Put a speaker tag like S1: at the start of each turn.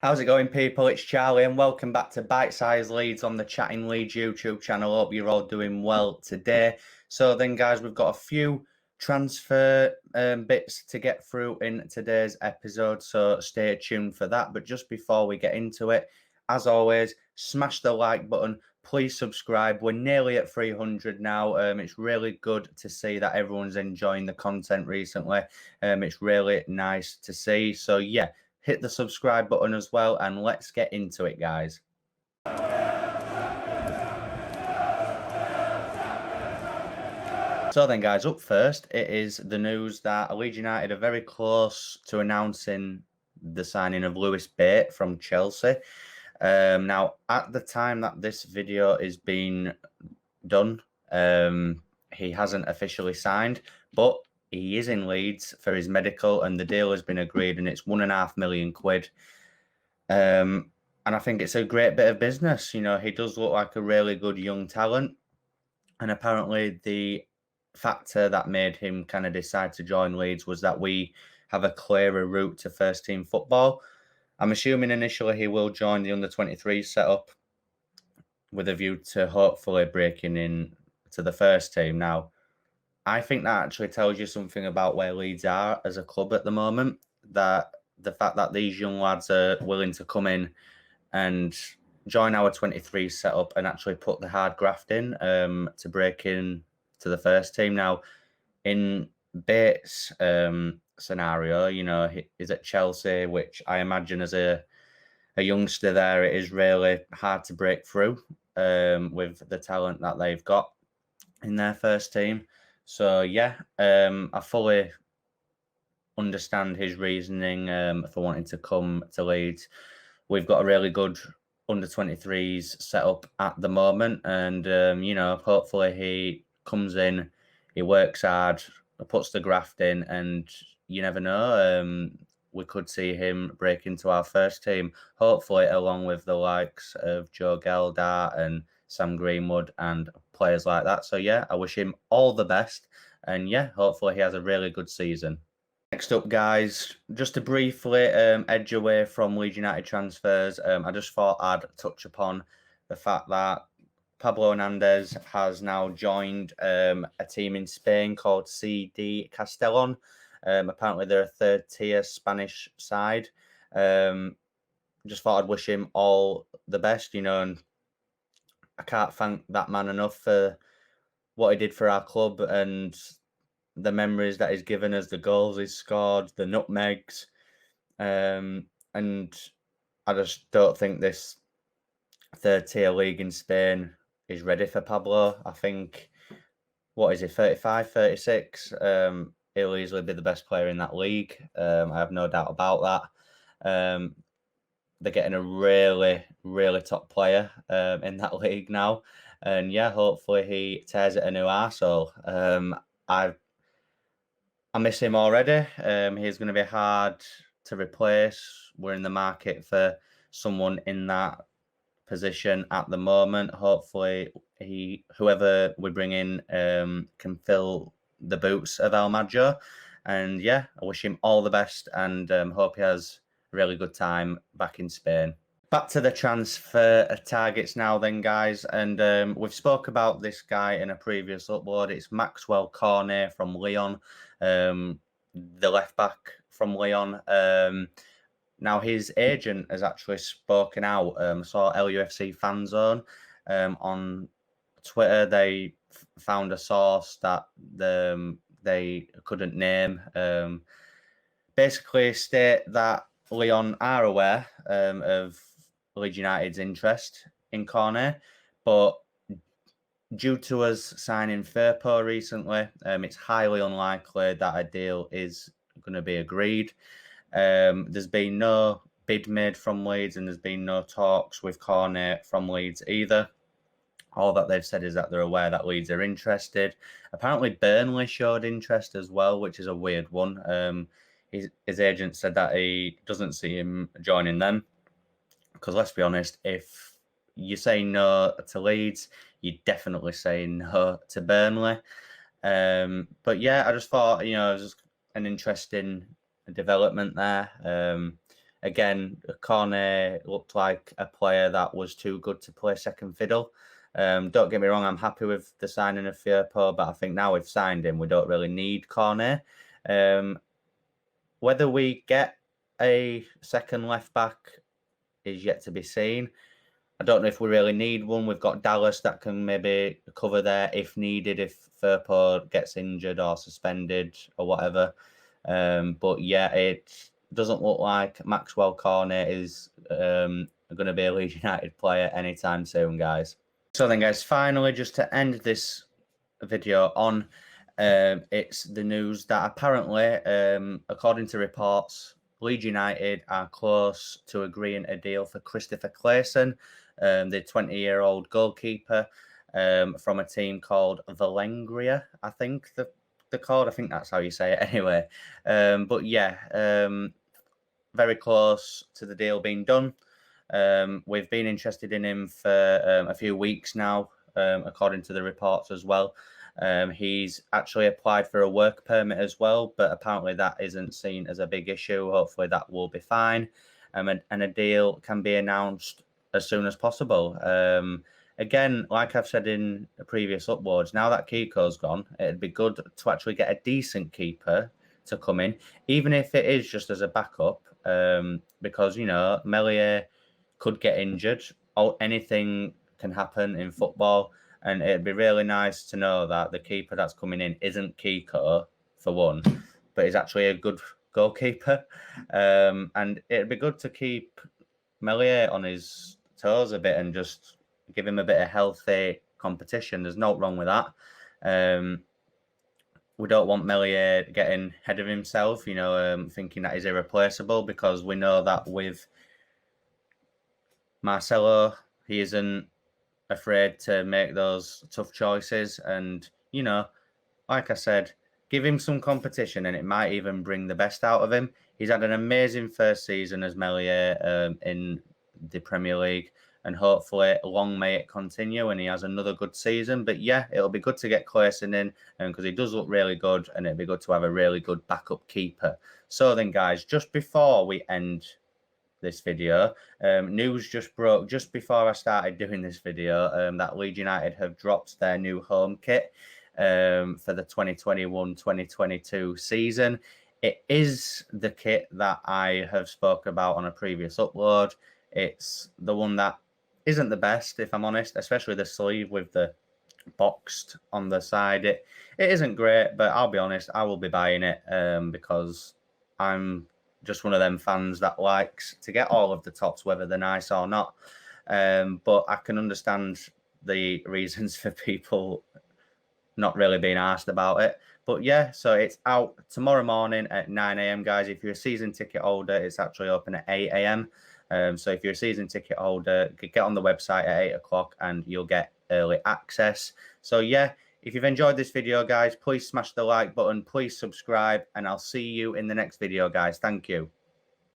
S1: How's it going, people? It's Charlie, and welcome back to BITESIZE Leeds on the Chatting Leeds YouTube channel. Hope you're all doing well today. So then, guys, we've got a few transfer bits to get through in today's episode, so stay tuned for that. But just before we get into it, as always, smash the like button. Please subscribe. We're nearly at 300 now. It's really good to see that everyone's enjoying the content recently. It's really nice to see. So yeah, hit the subscribe button as well, and let's get into it, guys. So then, guys, up first, it is the news that Leeds United are very close to announcing the signing of Bate from Chelsea. Now, at the time that this video is being done, he hasn't officially signed, but he is in Leeds for his medical, and the deal has been agreed, and it's £1.5 million. And I think it's a great bit of business. You know, he does look like a really good young talent, and apparently the factor that made him kind of decide to join Leeds was that we have a clearer route to first team football. I'm assuming initially he will join the under-23 setup with a view to hopefully breaking in to the first team. Now, I think that actually tells you something about where Leeds are as a club at the moment, that the fact that these young lads are willing to come in and join our 23 setup and actually put the hard graft in to break in to the first team. Now, in Bate's scenario, you know, he's at Chelsea, which I imagine as a youngster there, it is really hard to break through with the talent that they've got in their first team. So yeah, I fully understand his reasoning for wanting to come to Leeds. We've got a really good under-23s set up at the moment, and you know, hopefully he comes in, he works hard, puts the graft in, and you never know. We could see him break into our first team, hopefully along with the likes of Joe Gelder and Sam Greenwood and players like that. So yeah, I wish him all the best, and yeah, hopefully he has a really good season. Next up, guys, just to briefly edge away from Leeds United transfers, I just thought I'd touch upon the fact that Pablo Hernandez has now joined a team in Spain called CD Castellon. Apparently, they're a third-tier Spanish side. Just thought I'd wish him all the best, you know, and I can't thank that man enough for what he did for our club and the memories that he's given us, the goals he's scored, the nutmegs. And I just don't think this third-tier league in Spain is ready for Pablo. I think, what is he, 35, 36? He'll easily be the best player in that league. I have no doubt about that. They're getting a really, really top player in that league now. And yeah, hopefully he tears it a new arsehole. I miss him already. He's going to be hard to replace. We're in the market for someone in that position at the moment. Hopefully, whoever we bring in can fill the boots of Almaggio. And yeah, I wish him all the best, and hope he has a really good time back in Spain. Back to the transfer targets now then, guys, and we've spoke about this guy in a previous upload. It's Maxwell Cornet from Lyon, the left back from Lyon. Now his agent has actually spoken out. Saw LUFC Fan Zone on Twitter. They found a source that they couldn't name. Basically state that Lyon are aware of Leeds United's interest in Cornet, but due to us signing Firpo recently, it's highly unlikely that a deal is going to be agreed. There's been no bid made from Leeds, and there's been no talks with Cornet from Leeds either. All that they've said is that they're aware that Leeds are interested. Apparently, Burnley showed interest as well, which is a weird one. His agent said that he doesn't see him joining them. Because let's be honest, if you say no to Leeds, you definitely say no to Burnley. But yeah, I just thought, you know, it was just an interesting development there. Again, Cornet looked like a player that was too good to play second fiddle. Don't get me wrong, I'm happy with the signing of Firpo, but I think now we've signed him, we don't really need Cornet. Whether we get a second left back is yet to be seen. I don't know if we really need one. We've got Dallas that can maybe cover there if needed, if Firpo gets injured or suspended or whatever. But yeah, it doesn't look like Maxwell Cornet is going to be a Leeds United player anytime soon, guys. So then, guys, finally, just to end this video on, it's the news that apparently, according to reports, Leeds United are close to agreeing a deal for Christopher Clayson, the 20-year-old goalkeeper from a team called Valengria, I think the called. I think that's how you say it anyway. But yeah, very close to the deal being done. We've been interested in him for a few weeks now, according to the reports as well. He's actually applied for a work permit as well, but apparently that isn't seen as a big issue. Hopefully that will be fine. And a deal can be announced as soon as possible. Again, like I've said in previous uploads, now that Kiko's gone, it'd be good to actually get a decent keeper to come in, even if it is just as a backup, because, you know, Meslier could get injured. Anything can happen in football, and it'd be really nice to know that the keeper that's coming in isn't Kiko, for one, but is actually a good goalkeeper. And it'd be good to keep Meslier on his toes a bit and just give him a bit of healthy competition. There's no wrong with that. We don't want Meslier getting ahead of himself, you know, thinking that he's irreplaceable, because we know that with Marcelo, he isn't afraid to make those tough choices. And, you know, like I said, give him some competition and it might even bring the best out of him. He's had an amazing first season as Meslier in the Premier League, and hopefully long may it continue and he has another good season. But yeah, it'll be good to get Clayson in, because he does look really good, and it'd be good to have a really good backup keeper. So then, guys, just before we end this video, news just broke just before I started doing this video, that Leeds United have dropped their new home kit for the 2021-2022 season. It is the kit that I have spoke about on a previous upload. It's the one that isn't the best, if I'm honest, especially the sleeve with the boxed on the side. It isn't great, but I'll be honest, I will be buying it because I'm just one of them fans that likes to get all of the tops, whether they're nice or not. But I can understand the reasons for people not really being asked about it. But yeah, so it's out tomorrow morning at 9 a.m, guys. If you're a season ticket holder, it's actually open at 8 a.m. So if you're a season ticket holder, get on the website at 8 o'clock and you'll get early access. So yeah, if you've enjoyed this video, guys, please smash the like button, please subscribe, and I'll see you in the next video, guys. Thank you.